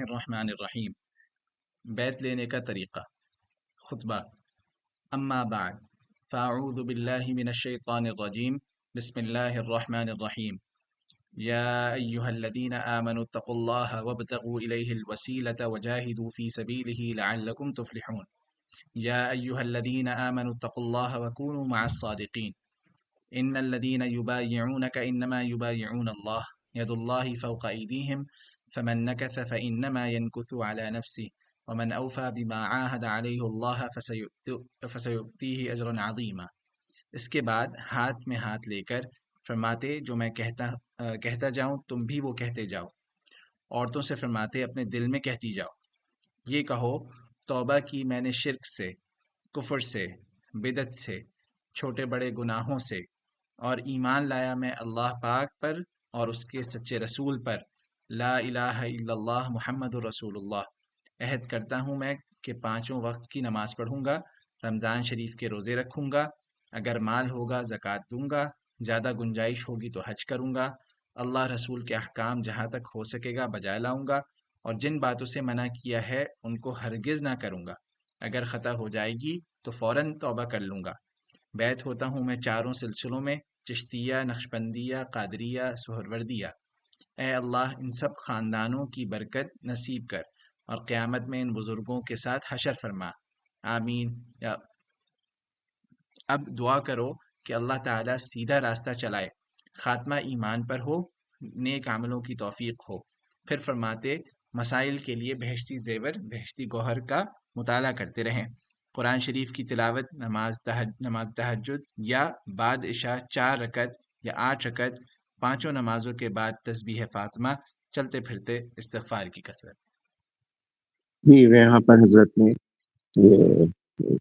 الرحمن الرحیم۔ بیت لینے کا طریقہ۔ خطبہ۔ اما بعد فاعوذ باللہ من الشیطان الرجیم، بسم اللہ الرحمن الرحیم۔ یا ایہا الذین آمنوا اتقوا اللہ وابتغوا الیہ الوسیلۃ وجاہدوا فی سبیلہ لعلکم تفلحون۔ یا ایہا الذین آمنوا اتقوا اللہ وکونوا مع الصادقین۔ ان الذین یبایعونک انما یبایعون اللہ ید اللہ فوق ایدیہم فمن نکث فإنما ينكث على نفسه ومن أوفى بما عاهد عليه الله فسيؤتيه أجرا عظيما۔ اس کے بعد ہاتھ میں ہاتھ لے کر فرماتے، جو میں کہتا جاؤں تم بھی وہ کہتے جاؤ۔ عورتوں سے فرماتے، اپنے دل میں کہتی جاؤ۔ یہ کہو، توبہ کی میں نے شرک سے، کفر سے، بدعت سے، چھوٹے بڑے گناہوں سے، اور ایمان لایا میں اللہ پاک پر اور اس کے سچے رسول پر، لا الہ الا اللہ محمد رسول اللہ۔ عہد کرتا ہوں میں کہ 5 وقت کی نماز پڑھوں گا، رمضان شریف کے روزے رکھوں گا، اگر مال ہوگا زکوٰۃ دوں گا، زیادہ گنجائش ہوگی تو حج کروں گا، اللہ رسول کے احکام جہاں تک ہو سکے گا بجائے لاؤں گا، اور جن باتوں سے منع کیا ہے ان کو ہرگز نہ کروں گا، اگر خطا ہو جائے گی تو فوراً توبہ کر لوں گا۔ بیعت ہوتا ہوں میں 4 سلسلوں میں، چشتیہ، نقشبندیہ، قادریہ، سہروردیہ۔ اے اللہ ان سب خاندانوں کی برکت نصیب کر اور قیامت میں ان بزرگوں کے ساتھ حشر فرما، آمین۔ اب دعا کرو کہ اللہ تعالیٰ سیدھا راستہ چلائے، خاتمہ ایمان پر ہو، نیک عملوں کی توفیق ہو۔ پھر فرماتے، مسائل کے لیے بہشتی زیور، بہشتی گوہر کا مطالعہ کرتے رہیں۔ قرآن شریف کی تلاوت، نماز تہجد یا بعد عشاء 4 رکعت یا 8 رکعت، 5 نمازوں کے بعد تسبیح فاطمہ، چلتے پھرتے استغفار کی کثرت۔ جی، یہاں پر حضرت نے یہ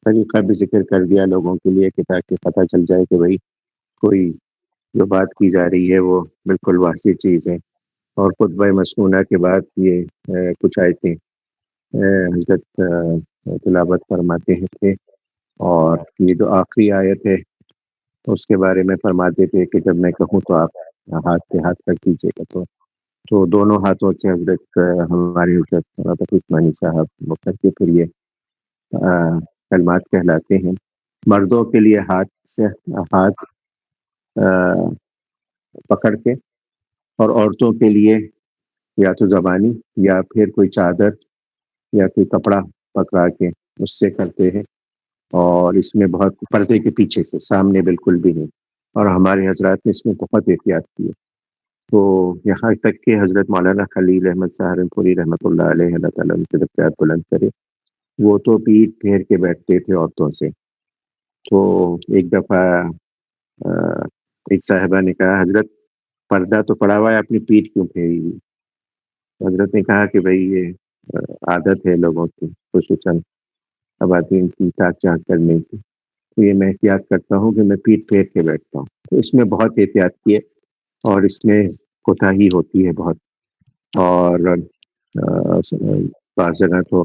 طریقہ بھی ذکر کر دیا لوگوں کے لیے کہ تاکہ پتہ چل جائے کہ بھئی کوئی جو بات کی جا رہی ہے وہ بالکل واضح چیز ہے۔ اور خطبہ مسنونہ کے بعد یہ کچھ آیتیں حضرت تلاوت فرماتے تھے، اور یہ جو آخری آیت ہے اس کے بارے میں فرماتے تھے کہ جب میں کہوں تو آپ ہاتھ پہ ہاتھ رکھ دیجیے گا۔ تو دونوں ہاتھوں سے حضرت ہماری حضرت عثمانی صاحب مکر کے پھر یہ کلمات کہلاتے ہیں۔ مردوں کے لیے ہاتھ سے ہاتھ پکڑ کے، اور عورتوں کے لیے یا تو زبانی یا پھر کوئی چادر یا کوئی کپڑا پکڑا کے اس سے کرتے ہیں، اور اس میں بہت پردے کے پیچھے سے، سامنے بالکل بھی نہیں، اور ہمارے حضرات نے اس میں بہت احتیاط کی ہے۔ تو یہاں تک کہ حضرت مولانا خلیل احمد سہارنپوری رحمۃ اللہ علیہ، اللہ تعالیٰ ان کے درجات بلند کرے، وہ تو پیٹھ پھیر کے بیٹھتے تھے عورتوں سے۔ تو ایک دفعہ ایک صاحبہ نے کہا، حضرت پردہ تو پڑا ہوا ہے، اپنی پیٹھ کیوں پھیری ہوئی؟ حضرت نے کہا کہ بھئی یہ عادت ہے لوگوں کی، خصوصاً خواتین کی تاک جھانک کرنے کی، تو یہ میں احتیاط کرتا ہوں کہ میں پیٹھ پھیر کے بیٹھتا ہوں۔ تو اس میں بہت احتیاط کیے، اور اس میں کوتاہی ہوتی ہے بہت، اور بعض جگہ تو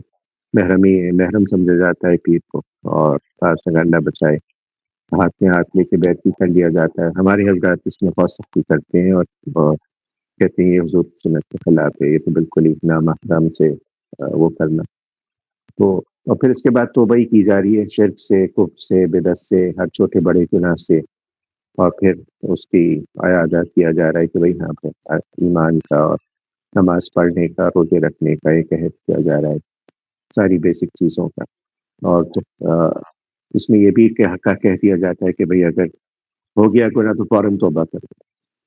محرم سمجھا جاتا ہے پیر کو، اور بعض جگہ اللہ بچائے ہاتھ میں ہاتھ لے کے بیعت بھی کر لیا جاتا ہے۔ ہمارے حضرات اس میں بہت سختی کرتے ہیں، اور کہتے ہیں یہ حضور کی سنت کے خلاف ہے، یہ تو بالکل ہی نامحرم سے وہ کرنا۔ تو اور پھر اس کے بعد توبہ ہی کی جا رہی ہے، شرک سے، کفر سے، بدعت سے، ہر چھوٹے بڑے گناہ سے، اور پھر اس کی اعادہ کیا جا رہا ہے کہ بھئی ہاں پہ ایمان کا اور نماز پڑھنے کا، روزے رکھنے کا ایک عہد کیا جا رہا ہے، ساری بیسک چیزوں کا۔ اور تو اس میں یہ بھی کہہ دیا جاتا ہے کہ بھئی اگر ہو گیا گناہ تو فوراً توبہ کر دو۔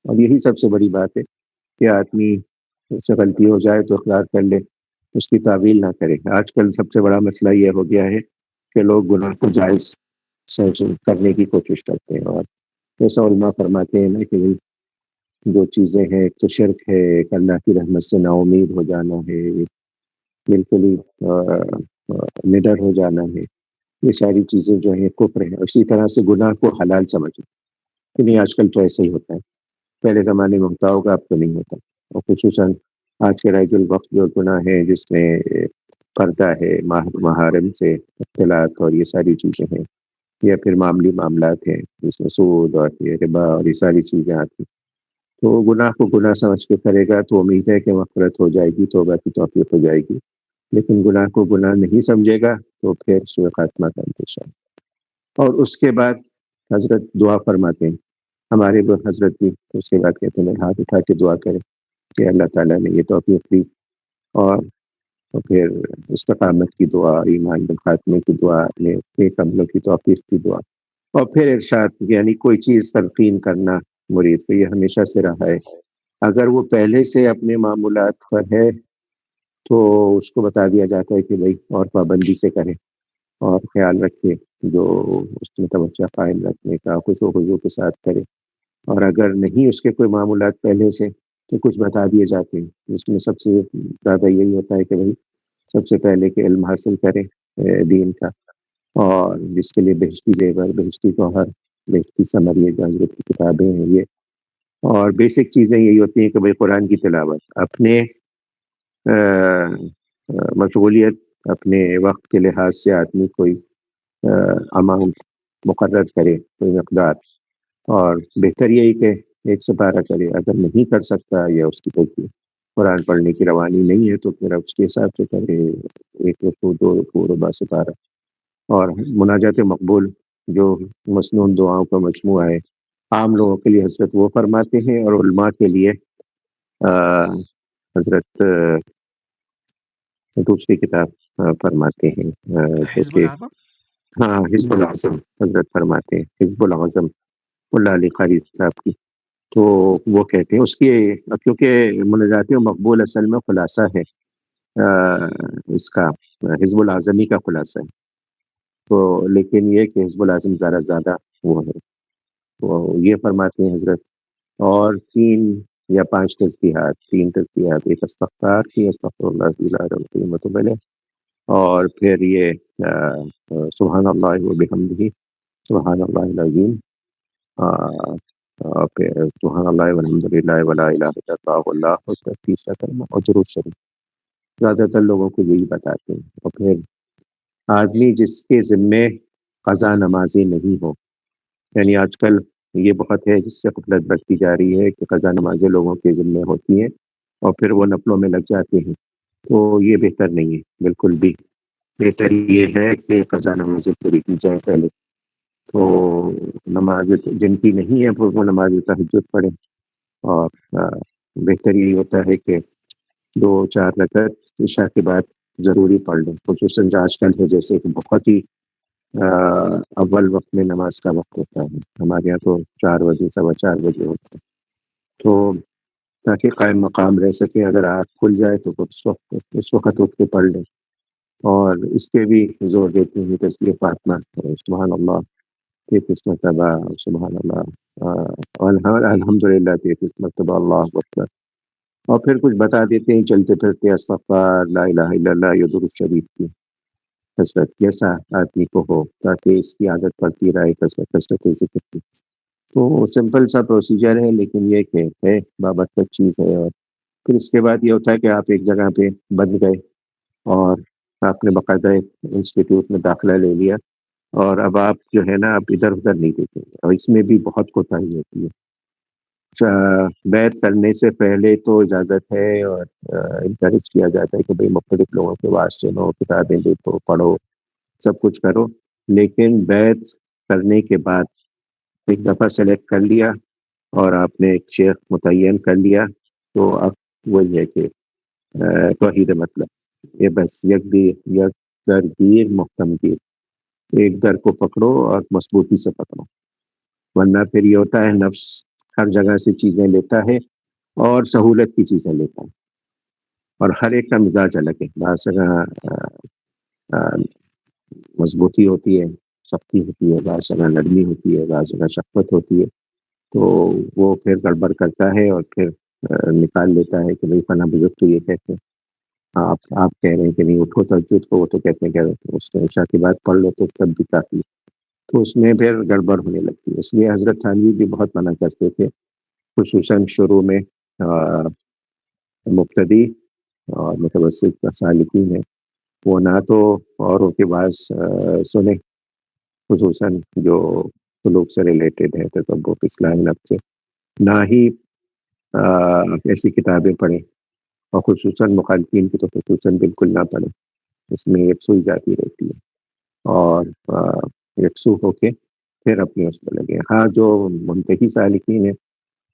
اور یہی سب سے بڑی بات ہے کہ آدمی سے غلطی ہو جائے تو اقرار کر لے، اس کی تعویل نہ کرے۔ آج کل سب سے بڑا مسئلہ یہ ہو گیا ہے کہ لوگ گناہ کو جائز کرنے کی کوشش کرتے ہیں، اور جیسا علماء فرماتے ہیں نا کہ جو چیزیں ہیں، ایک تو شرک ہے، ایک اللہ کی رحمت سے نا امید ہو جانا ہے، بالکل ہی نڈر ہو جانا ہے، یہ ساری چیزیں جو ہیں کفر ہیں۔ اسی طرح سے گناہ کو حلال سمجھنا، کہ نہیں آج کل تو ایسے ہی ہوتا ہے، پہلے زمانے میں ہوتا ہوگا، اب تو نہیں ہوتا۔ اور خصوصاً آج کے رائج الوقت جو گناہ ہے جس میں پردہ ہے، محارم سے اختلاط اور یہ ساری چیزیں ہیں، یا پھر معاملی معاملات ہیں جس میں سود اور یہ ربا اور یہ ساری چیزیں آتی ہیں، تو گناہ کو گناہ سمجھ کے کرے گا تو امید ہے کہ مغفرت ہو جائے گی، توبہ کی توفیق ہو جائے گی، لیکن گناہ کو گناہ نہیں سمجھے گا تو پھر سوء خاتمہ کا اندیشہ ہے۔ اور اس کے بعد حضرت دعا فرماتے ہیں، ہمارے وہ حضرت بھی اس کے بعد کہتے ہیں ہاتھ اٹھا کے دعا کرے کہ اللہ تعالیٰ نے یہ توفیق دی، اور پھر استقامت کی دعا، ایمان بالخاتمے کی دعا، نیک عملوں کی توفیق کی دعا، اور پھر ارشاد یعنی کوئی چیز تلقین کرنا مرید کو، یہ ہمیشہ سے رہا ہے، اگر وہ پہلے سے اپنے معمولات پر ہے تو اس کو بتا دیا جاتا ہے کہ بھائی اور پابندی سے کرے اور خیال رکھے، جو اس میں توجہ قائم رکھنے کا خوش و خضوع کے ساتھ کرے، اور اگر نہیں اس کے کوئی معمولات پہلے سے تو کچھ بتا دیے جاتے ہیں، جس میں سب سے زیادہ یہی ہوتا ہے کہ بھائی سب سے پہلے کہ علم حاصل کرے دین کا، اور جس کے لیے بہشتی زیور، بہشتی گوہر، بہشتی ثمر، یہ جو حضرت کی کتابیں ہیں یہ، اور بیسک چیزیں یہی ہوتی ہیں کہ بھائی قرآن کی تلاوت، اپنے مشغولیت، اپنے وقت کے لحاظ سے آدمی کوئی اماؤنٹ مقرر کرے، کوئی مقدار، اور بہتر یہی کہ ایک سپارہ کرے، اگر نہیں کر سکتا یا اس کی کوئی قرآن پڑھنے کی روانی نہیں ہے تو پھر اس کے حساب سے کرے، ایک رکوع، دو رکوع، ربع سپارہ، اور مناجات مقبول جو مسنون دعاؤں کا مجموعہ ہے، عام لوگوں کے لیے حضرت وہ فرماتے ہیں، اور علماء کے لیے حضرت دوسری کتاب فرماتے ہیں جو حزب کہ العظم. ہاں حزب العظم حضرت فرماتے ہیں، حزب العظم اللہ علی قاری صاحب کی، تو وہ کہتے ہیں اس کی، کیونکہ مناجات مقبول اصل میں خلاصہ ہے اس کا، حزب العظمی کا خلاصہ ہے، تو لیکن یہ کہ حزب العظم زیادہ وہ ہے، تو یہ فرماتے ہیں حضرت، اور 3 یا 5 تزکیات، ایک استغفار کی، استغفر اللہ العظیم القیمۃ علیہ، اور پھر یہ سبحان اللہ و بحمدہ، سبحان اللہ العظیم، اور پھر سبحان اللہ والحمد للہ ولا الہ الا اللہ واللہ اکبر، تیسرا کلمہ، اور درود شریف، زیادہ تر لوگوں کو یہی بتاتے ہیں۔ اور پھر آدمی جس کے ذمے قضا نمازی نہیں ہو، یعنی آج کل یہ بہت ہے جس سے غفلت بڑھتی جا رہی ہے کہ قضا نمازیں لوگوں کے ذمے ہوتی ہیں اور پھر وہ نفلوں میں لگ جاتے ہیں، تو یہ بہتر نہیں ہے، بالکل بھی بہتر یہ ہے کہ قضا نمازیں پوری کی جائے پہلے، تو نماز جن کی نہیں ہے وہ نماز تہجد پڑھیں، اور بہتر یہی ہوتا ہے کہ 2-4 رکعت عشاء کے بعد ضروری پڑھ لیں، خصوصاً آج کل ہے جیسے کہ بہت ہی اول وقت میں نماز کا وقت ہوتا ہے، ہمارے یہاں تو 4 بجے 4:15 ہوتا ہے، تو تاکہ قائم مقام رہ سکے، اگر آنکھ کھل جائے تو اس وقت اٹھ کے پڑھ لیں، اور اس پہ بھی زور دیتے ہیں تسبیح فاطمہ، سبحان اللہ 33 مرتبہ، سبحان اللہ الحمد للہ 33 مرتبہ، اللہ اکبر، اور پھر کچھ بتا دیتے ہیں چلتے پھرتے، استغفار، لا الہ الا اللہ، یا درود شریف کی کثرت، جیسا آدمی کو ہو، تاکہ اس کی عادت پڑتی رہے کثرت ذکر کی، تو سمپل سا پروسیجر ہے، لیکن یہ کہ ہے بابرکت چیز ہے۔ اور پھر اس کے بعد یہ ہوتا ہے کہ آپ ایک جگہ پہ بند گئے اور آپ نے باقاعدہ انسٹیٹیوٹ میں داخلہ لے لیا، اور اب آپ جو ہے نا آپ ادھر ادھر نہیں دیکھیں گے، اور اس میں بھی بہت کوتاہی ہوتی ہے۔ بیعت کرنے سے پہلے تو اجازت ہے اور انکریج کیا جاتا ہے کہ بھئی مختلف لوگوں کے واسطے لو، کتابیں دیکھو، پڑھو، سب کچھ کرو، لیکن بیعت کرنے کے بعد ایک دفعہ سلیکٹ کر لیا اور آپ نے ایک شیخ متعین کر لیا، تو اب وہی ہے کہ توحید مطلب یہ بس یک در گیر محکم گیر، ایک در کو پکڑو اور مضبوطی سے پکڑو، ورنہ پھر یہ ہوتا ہے نفس ہر جگہ سے چیزیں لیتا ہے اور سہولت کی چیزیں لیتا ہے، اور ہر ایک کا مزاج الگ ہے، بعض جگہ مضبوطی ہوتی ہے، سختی ہوتی ہے، بعض جگہ نرمی ہوتی ہے، بعض جگہ شفقت ہوتی ہے، تو وہ پھر گڑبڑ کرتا ہے اور پھر نکال لیتا ہے کہ بھئی فلاں بزرگ تو یہ کہتے ہیں، آپ کہہ رہے ہیں کہ نہیں اٹھو تہجد کو، وہ تو کہتے ہیں کہ اس عشاء کے بعد پڑھ لو تو تب بھی کافی، تو اس میں پھر گڑبڑ ہونے لگتی ہے، اس لیے حضرت تھانوی بھی بہت منع کرتے تھے، خصوصاً شروع میں مبتدی اور متوسط سالکین ہیں وہ نہ تو اوروں کے بعض سنیں، خصوصاً جو سلوک سے ریلیٹڈ ہے، تصوف، اصلاح نفس سے، نہ ہی ایسی کتابیں پڑھیں، اور خصوصاً مخالفین کی تو خصوصاً بالکل نہ پڑھیں، اس میں یکسوئی جاتی رہتی ہے، اور یکسو ہو کے پھر اپنے اس پہ لگے. ہاں جو منتقی سالکین ہیں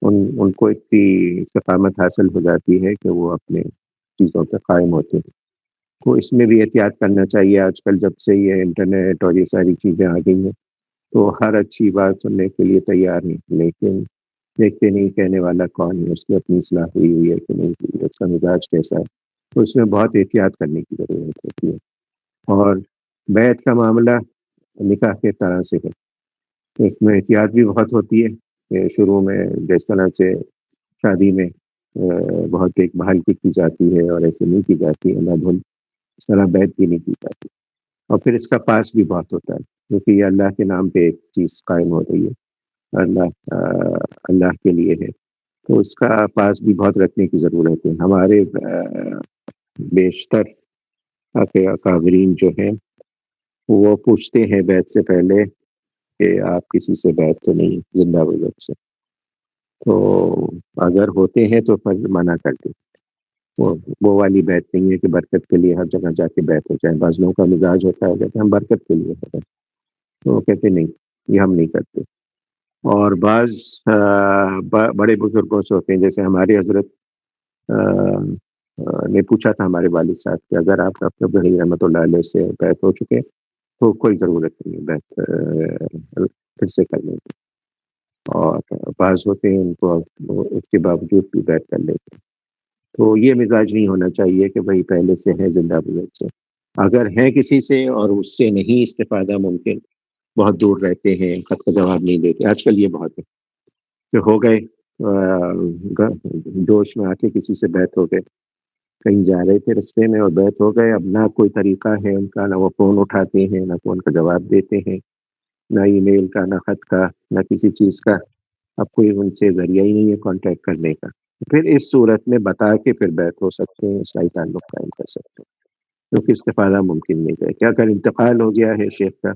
ان کو اتنی استقامت حاصل ہو جاتی ہے کہ وہ اپنے چیزوں پہ قائم ہوتے ہیں. تو اس میں بھی احتیاط کرنا چاہیے. آج کل جب سے یہ انٹرنیٹ اور یہ ساری چیزیں آ گئی ہیں تو ہر اچھی بات سننے کے لیے تیار ہیں، لیکن دیکھتے نہیں کہنے والا کون ہے، اس کی اپنی اصلاح ہوئی ہے کہ نہیں ہوئی ہے، اس کا مزاج کیسا ہے. تو اس میں بہت احتیاط کرنے کی ضرورت ہوتی ہے. اور بیعت کا معاملہ نکاح کے طرح سے ہے، اس میں احتیاط بھی بہت ہوتی ہے کہ شروع میں جس طرح سے شادی میں بہت دیکھ بھال کی جاتی ہے اور ایسے نہیں کی جاتی ہے، نہ دھن اس طرح بیعت بھی نہیں کی جاتی. اور پھر اس کا پاس بھی بہت ہوتا ہے، کیونکہ یہ اللہ کے نام پہ ایک چیز قائم ہو رہی ہے، اللہ کے لیے ہے، تو اس کا پاس بھی بہت رکھنے کی ضرورت ہے. ہمارے بیشتر اکابرین جو ہیں وہ پوچھتے ہیں بیعت سے پہلے کہ آپ کسی سے بیعت تو نہیں زندہ بزرگ سے، تو اگر ہوتے ہیں تو پھر منع کر دیں. وہ والی بیعت نہیں ہے کہ برکت کے لیے ہر جگہ جا کے بیعت ہو جائے. بعض لوگوں کا مزاج ہوتا ہے کہتے ہیں ہم برکت کے لیے ہوتے ہیں، تو وہ کہتے نہیں، یہ ہم نہیں کرتے. اور بعض بڑے بزرگوں سے ہوتے ہیں، جیسے ہمارے حضرت نے پوچھا تھا ہمارے والد صاحب کہ اگر آپ ڈاکٹر بحری رحمۃ اللہ علیہ سے بیعت ہو چکے تو کوئی ضرورت نہیں ہے بیعت پھر سے کرنے کی. اور بعض ہوتے ہیں ان کو اس کے باوجود بھی بیعت کر لیتے ہیں. تو یہ مزاج نہیں ہونا چاہیے کہ بھائی پہلے سے ہے زندہ بزرگ سے. اگر ہے کسی سے اور اس سے نہیں استفادہ ممکن، بہت دور رہتے ہیں، خط کا جواب نہیں دیتے، آج کل یہ بہت ہے کہ ہو گئے جوش میں آ کے کسی سے بیعت ہو گئے، کہیں جا رہے تھے رستے میں اور بیعت ہو گئے. اب نہ کوئی طریقہ ہے ان کا، نہ وہ فون اٹھاتے ہیں، نہ فون کا جواب دیتے ہیں، نہ ای میل کا، نہ خط کا، نہ کسی چیز کا. اب کوئی ان سے ذریعہ ہی نہیں ہے کانٹیکٹ کرنے کا. پھر اس صورت میں بتا کے پھر بیعت ہو سکتے ہیں، اصلاحی تعلق قائم کر سکتے ہیں، کیونکہ استفادہ ممکن نہیں ہے. کیا اگر انتقال ہو گیا ہے شیخ کا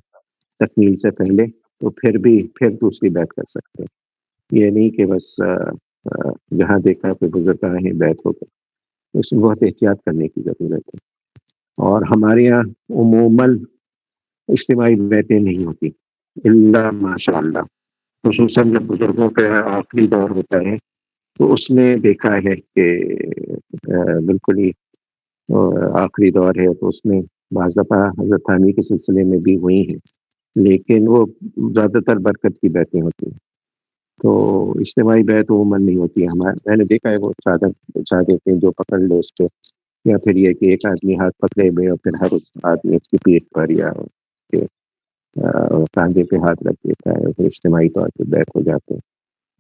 تکمیل سے پہلے تو پھر دوسری بیعت کر سکتے ہیں. یہ نہیں کہ بس جہاں دیکھا پھر بزرگ ہیں بیعت ہو گئے. اس میں بہت احتیاط کرنے کی ضرورت ہے. اور ہمارے یہاں عموماً اجتماعی بیعتیں نہیں ہوتی الا ماشاء اللہ، خصوصاً جب بزرگوں کا آخری دور ہوتا ہے تو اس میں دیکھا ہے کہ بالکل ہی آخری دور ہے، تو اس میں بعض دفعہ حضرت ثانی کے سلسلے میں بھی ہوئی ہیں، لیکن وہ زیادہ تر برکت کی بیعتیں ہوتی ہیں. تو اجتماعی بیعت عموماً نہیں ہوتی ہے. میں نے دیکھا ہے وہ چادر بچھا دیتے ہیں جو پکڑ لے اس پہ، یا پھر یہ کہ ایک آدمی ہاتھ پکڑے ہوئے اور پھر ہر آدمی اس کی پیٹھ پر یا کاندھے پہ ہاتھ رکھ دیتا ہے، پھر اجتماعی طور پہ بیعت ہو جاتے ہیں.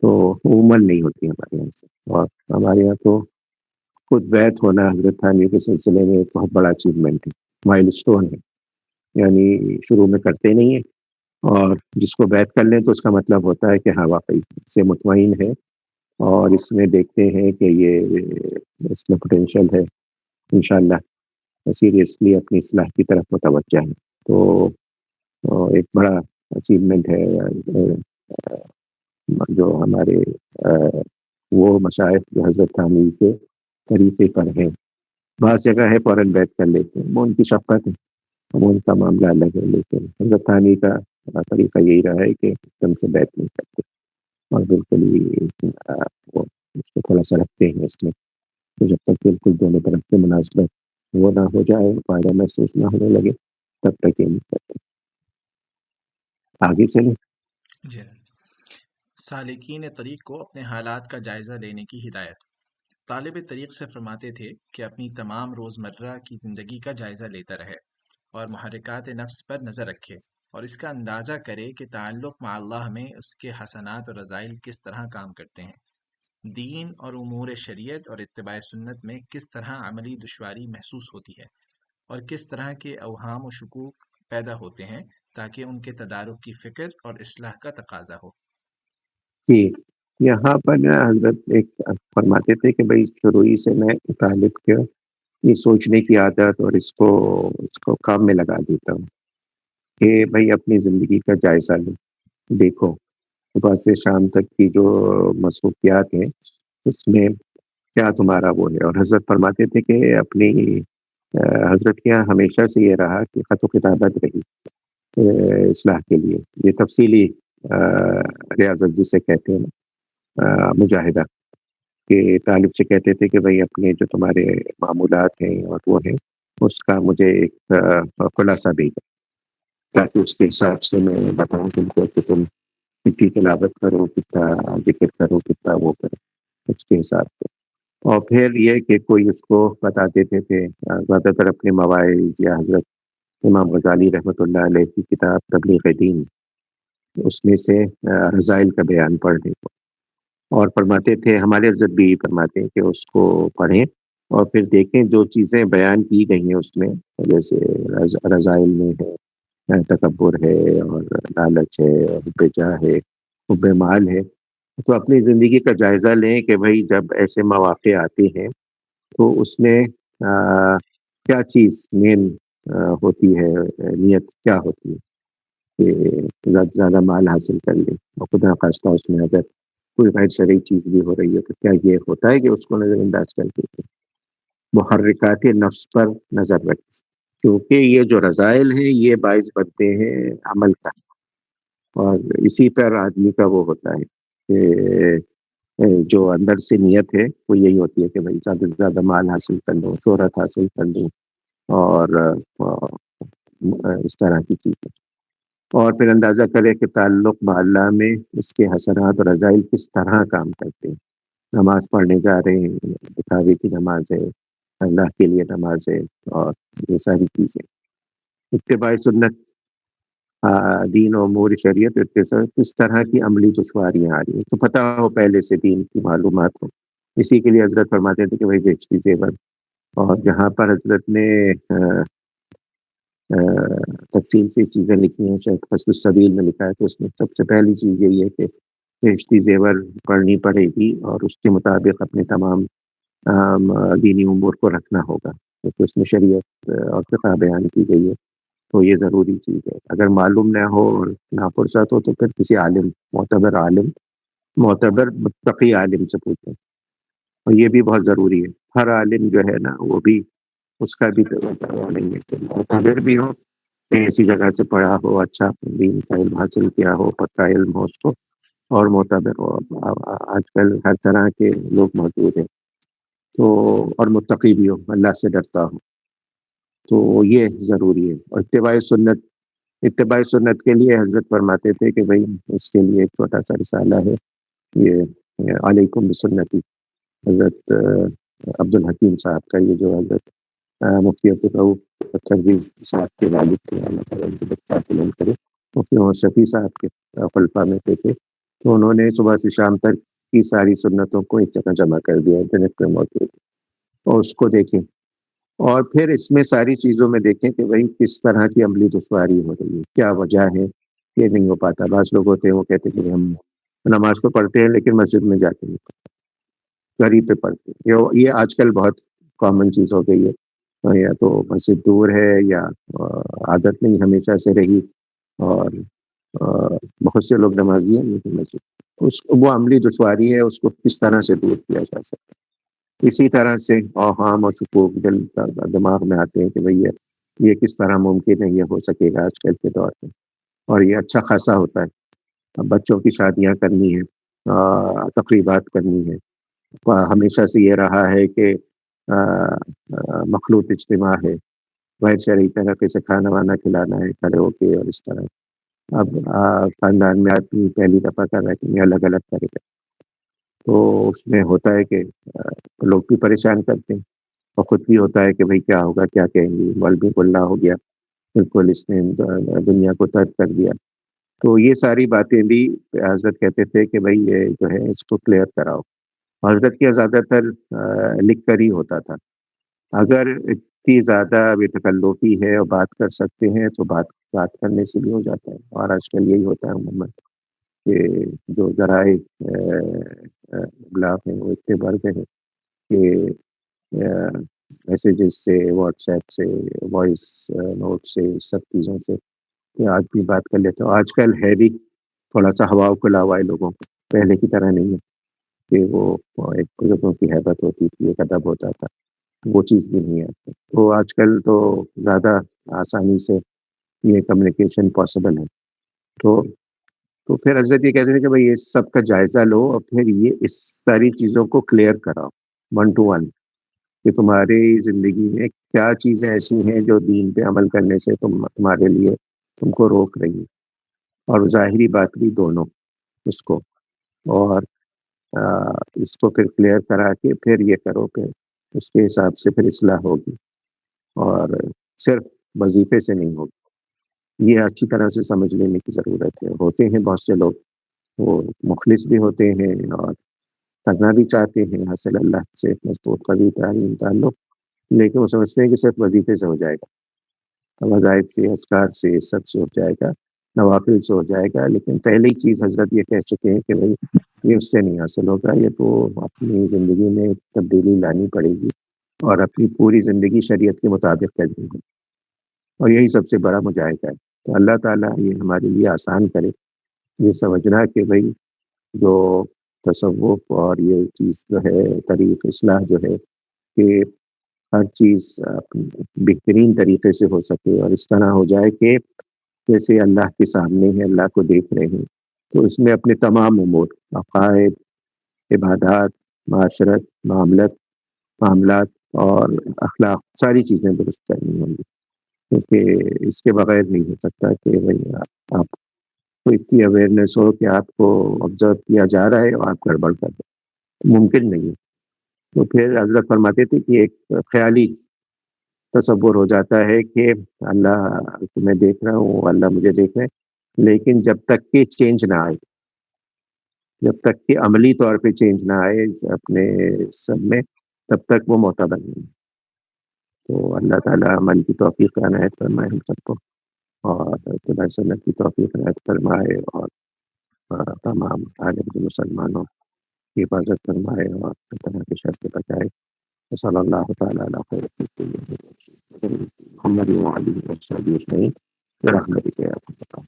تو عموماً نہیں ہوتی ہمارے یہاں سے. اور ہمارے یہاں تو خود بیعت ہونا حضرت ثانی کے سلسلے میں ایک بہت بڑا اچیومنٹ ہے، مائل اسٹون ہے. یعنی شروع میں کرتے نہیں ہیں، اور جس کو بیعت کر لیں تو اس کا مطلب ہوتا ہے کہ ہاں واقعی سے مطمئن ہے، اور اس میں دیکھتے ہیں کہ یہ اس میں پوٹینشیل ہے، انشاءاللہ سیریسلی اپنی اصلاح کی طرف متوجہ ہے. تو ایک بڑا اچیومنٹ ہے جو ہمارے وہ مشائخ جو حضرت ثانی کے طریقے پر ہیں. بعض جگہ ہے فوراً بیعت کر لیتے ہیں، وہ ان کی شفقت ہے، وہ ان کا معاملہ الگ ہے. لیکن حضرت ثانی کا طریقہ یہی رہا ہے کہ تم سے بیعت نہیں کرتے، اور بالکل ہی وہ اس کو تھوڑا سا رکھتے ہیں اس میں. تو جب تک بالکل دونوں طرف سے مناسبت وہ نہ ہو جائے، فائدہ محسوس نہ ہونے لگے، تب تک یہ نہیں کرتے. آگے چلیں. جی سالکین طریق کو اپنے حالات کا جائزہ لینے کی ہدایت. طالب طریق سے فرماتے تھے کہ اپنی تمام روزمرہ کی زندگی کا جائزہ لیتا رہے اور محرکات نفس پر نظر رکھے، اور اس کا اندازہ کرے کہ تعلق مع اللہ میں اس کے حسنات اور رذائل کس طرح کام کرتے ہیں، دین اور امور شریعت اور اتباع سنت میں کس طرح عملی دشواری محسوس ہوتی ہے، اور کس طرح کے اوہام و شکوک پیدا ہوتے ہیں، تاکہ ان کے تدارک کی فکر اور اصلاح کا تقاضا ہو. جی، یہاں پر حضرت ایک فرماتے تھے کہ بھائی شروعی سے میں طالب کے یہ سوچنے کی عادت اور اس کو کام میں لگا دیتا ہوں کہ بھائی اپنی زندگی کا جائزہ لو، دیکھو صبح سے شام تک کی جو مصروفیات ہیں اس میں کیا تمہارا وہ ہے؟ اور حضرت فرماتے تھے کہ اپنی حضرت کے یہاں ہمیشہ سے یہ رہا کہ خط و کتابت رہی اصلاح کے لیے. یہ تفصیلی ریاضت جسے کہتے ہیں مجاہدہ، کہ طالب سے کہتے تھے کہ بھائی اپنے جو تمہارے معمولات ہیں اور وہ ہیں اس کا مجھے ایک خلاصہ بھیجو، تاکہ اس کے حساب سے میں بتاؤں تم کو کہ تم کتنی تلاوت کرو، کتنا ذکر کرو، کتنا وہ کرو اس کے حساب سے. اور پھر یہ کہ کوئی اس کو بتا دیتے تھے زیادہ تر اپنے مواعظ یا حضرت امام غزالی رحمۃ اللہ علیہ کی کتاب تبلیغ دین، اس میں سے رضائل کا بیان پڑھنے کو، اور فرماتے تھے ہمارے حضرت بھی فرماتے ہیں کہ اس کو پڑھیں اور پھر دیکھیں جو چیزیں بیان کی گئی ہیں اس میں، جیسے رضائل میں ہے تکبر ہے اور لالچ ہے، حب جاہ ہے، حب مال ہے، تو اپنی زندگی کا جائزہ لیں کہ بھائی جب ایسے مواقع آتے ہیں تو اس میں کیا چیز مین ہوتی ہے، نیت کیا ہوتی ہے کہ زیادہ مال حاصل کر لیں، اور خدا خواستہ اس میں اگر کوئی غیر شرعی چیز بھی ہو رہی ہے تو کیا یہ ہوتا ہے کہ اس کو نظر انداز کر کے محرکات نفس پر نظر رکھیں، کیونکہ یہ جو رضائل ہیں یہ باعث بنتے ہیں عمل کا، اور اسی پر آدمی کا وہ ہوتا ہے کہ جو اندر سے نیت ہے وہ یہی ہوتی ہے کہ بھائی زیادہ سے زیادہ مال حاصل کر لوں، شہرت حاصل کر لوں، اور اس طرح کی چیزیں. اور پھر اندازہ کرے کہ تعلق با اللہ میں اس کے حسنات اور رضائل کس طرح کام کرتے ہیں. نماز پڑھنے جا رہے ہیں، دکھاوے کی نماز ہے، اللہ کے لیے نماز ہے، اور یہ ساری چیزیں. اتباع سنت، دین و امور شریعت کس طرح کی عملی دشواریاں آ رہی ہیں تو پتہ ہو پہلے سے، دین کی معلومات ہو. اسی کے لیے حضرت فرماتے تھے کہ بھائی بیشتی زیور، اور جہاں پر حضرت نے تفصیل سے چیزیں لکھی ہیں، شاید قصد السبیل میں لکھا ہے، تو اس میں سب سے پہلی چیز یہی ہے کہ بیشتی زیور پڑھنی پڑے گی اور اس کے مطابق اپنے تمام دینی امور کو رکھنا ہوگا، کیونکہ اس میں شریعت اور فقہ بیان کی گئی ہے، تو یہ ضروری چیز ہے. اگر معلوم نہ ہو اور نہ فرصت ہو تو پھر کسی عالم، معتبر متقی عالم سے پوچھیں، اور یہ بھی بہت ضروری ہے. ہر عالم جو ہے نا وہ بھی اس کا بھی نہیں ہے کہ معتبر بھی ہو، ایسی جگہ سے پڑھا ہو، اچھا دین کا علم حاصل کیا ہو، پکا علم ہو اس کو، اور معتبر ہو. آج کل ہر طرح کے لوگ موجود ہیں، تو اور متقی بھی ہو، اللہ سے ڈرتا ہو، تو یہ ضروری ہے. اور اتباع سنت کے لیے حضرت فرماتے تھے کہ بھائی اس کے لیے ایک چھوٹا سا رسالہ ہے، یہ علیکم بسنتی، حضرت عبد الحکیم صاحب کا، یہ جو حضرت مفتی عبدالرؤف ترجیح صاحب کے والد تھے، اللہ تعالیٰ ان کی بخشش بلند کرے، مفتی محمد شفیع صاحب کے خلفاء میں سے تھے، تو انہوں نے صبح سے شام تک کی ساری سنتوں کو ایک جگہ جمع کر دیا، انٹرنیٹ پہ موجود، اور اس کو دیکھیں، اور پھر اس میں ساری چیزوں میں دیکھیں کہ بھائی کس طرح کی عملی دشواری ہو رہی ہے، کیا وجہ ہے کہ نہیں ہو پاتا. بعض لوگ ہوتے ہیں وہ کہتے ہیں کہ ہم نماز کو پڑھتے ہیں لیکن مسجد میں جا کے نہیں پڑھتے، گھر ہی پہ پڑھتے ہیں. یہ آج کل بہت کامن چیز ہو گئی ہے، یا تو مسجد دور ہے یا عادت نہیں ہمیشہ سے رہی، اور بہت سے لوگ نمازی ہیں لیکن مسجد، وہ عملی دشواری ہے، اس کو کس طرح سے دور کیا جا سکتا ہے. اسی طرح سے اوہام اور شکوک دماغ میں آتے ہیں کہ بھئی یہ کس طرح ممکن ہے، یہ ہو سکے گا آج کل کے دور میں، اور یہ اچھا خاصا ہوتا ہے. اب بچوں کی شادیاں کرنی ہے، تقریبات کرنی ہے، ہمیشہ سے یہ رہا ہے کہ مخلوط اجتماع ہے، غیر شرعی طریقے سے کھانا وانا کھلانا ہے کھڑے ہو کے، اور اس طرح. اب خاندان میں آدمی پہلی دفعہ کر رہا ہے کہ الگ الگ طرح کا، تو اس میں ہوتا ہے کہ لوگ بھی پریشان کرتے ہیں، اور خود بھی ہوتا ہے کہ بھئی کیا ہوگا، کیا کہیں گے، مول بھی کلا ہو گیا، بالکل اس نے دنیا کو ترک کر دیا. تو یہ ساری باتیں بھی حضرت کہتے تھے کہ بھئی یہ جو ہے اس کو کلیئر کراؤ. حضرت کیا زیادہ تر لکھ کر ہی ہوتا تھا. اگر اتنی زیادہ بے تکلفی ہے اور بات کر سکتے ہیں تو بات کرنے سے بھی ہو جاتا ہے. اور آج کل یہی ہوتا ہے عموماً کہ جو ذرائع ابلاغ ہیں وہ اتنے بڑھ گئے ہیں کہ میسیجز سے، واٹس ایپ سے، وائس نوٹ سے، سب چیزوں سے کہ آدمی بات کر لیتا ہوں. آج کل ہے بھی تھوڑا سا ہوا کھلا ہوا ہے لوگوں کو، پہلے کی طرح نہیں ہے. کہ وہ ایک بزرگوں کی حیبت ہوتی تھی، ایک ادب ہوتا تھا، وہ چیز بھی نہیں آتی۔ تو آج کل تو زیادہ آسانی سے یہ کمیونیکیشن پاسبل ہے۔ تو پھر حضرت یہ کہتے تھے کہ بھائی یہ سب کا جائزہ لو اور پھر یہ اس ساری چیزوں کو کلیئر کراؤ 1 to 1 کہ تمہاری زندگی میں کیا چیزیں ایسی ہیں جو دین پہ عمل کرنے سے تمہارے لیے تم کو روک رہی ہیں، اور ظاہری باطنی دونوں اس کو، اور اس کو پھر کلیئر کرا کے پھر یہ کرو، پھر اس کے حساب سے پھر اصلاح ہوگی، اور صرف وظیفے سے نہیں ہوگی۔ یہ اچھی طرح سے سمجھ لینے کی ضرورت ہے۔ ہوتے ہیں بہت سے لوگ وہ مخلص بھی ہوتے ہیں اور کرنا بھی چاہتے ہیں حاصل اللہ سے مضبوط قوی تعلق، لیکن وہ سمجھتے ہیں کہ صرف وظیفے سے ہو جائے گا، وظائف سے، اذکار سے، سب سے ہو جائے گا، نوافل سے ہو جائے گا، لیکن پہلی چیز حضرت یہ کہہ چکے ہیں کہ بھائی یہ اس سے نہیں حاصل ہوگا، یہ تو اپنی زندگی میں تبدیلی لانی پڑے گی اور اپنی پوری زندگی شریعت کے مطابق کرنی ہے، اور یہی سب سے بڑا مجاہدہ ہے۔ تو اللہ تعالیٰ یہ ہمارے لیے آسان کرے، یہ سمجھنا کہ بھائی جو تصوف اور یہ چیز جو ہے طریق اصلاح جو ہے کہ ہر چیز بہترین طریقے سے ہو سکے اور اس طرح ہو جائے کہ جیسے اللہ کے سامنے ہے، اللہ کو دیکھ رہے ہیں، تو اس میں اپنے تمام امور، عقائد، عبادات، معاشرت، معاملات اور اخلاق، ساری چیزیں درست کرنی ہوں گی، کیونکہ اس کے بغیر نہیں ہو سکتا کہ بھائی آپ کو اتنی اویئرنیس ہو کہ آپ کو آبزرو کیا جا رہا ہے اور آپ گڑبڑ کر رہے ہیں، ممکن نہیں ہے۔ تو پھر حضرت فرماتے تھے کہ ایک خیالی تصور ہو جاتا ہے کہ اللہ کو میں دیکھ رہا ہوں، اللہ مجھے دیکھ رہے ہیں، لیکن جب تک کہ چینج نہ آئے، جب تک کہ عملی طور پہ چینج نہ آئے اپنے سب میں، تب تک وہ معتبر نہیں۔ تو اللہ تعالیٰ عمل کی توفیق عنایت فرمائے ہم سب کو، اور اتباع سنت کی توفیق عنایت فرمائے، اور تمام عالم کے مسلمانوں کی حفاظت فرمائے اور ہر طرح کے شر سے بچائے۔ صلی اللہ تعالیٰ علی خیر خلقہ محمد وعلی وصحبہ اجمعین برحمتک یا ارحم الراحمین۔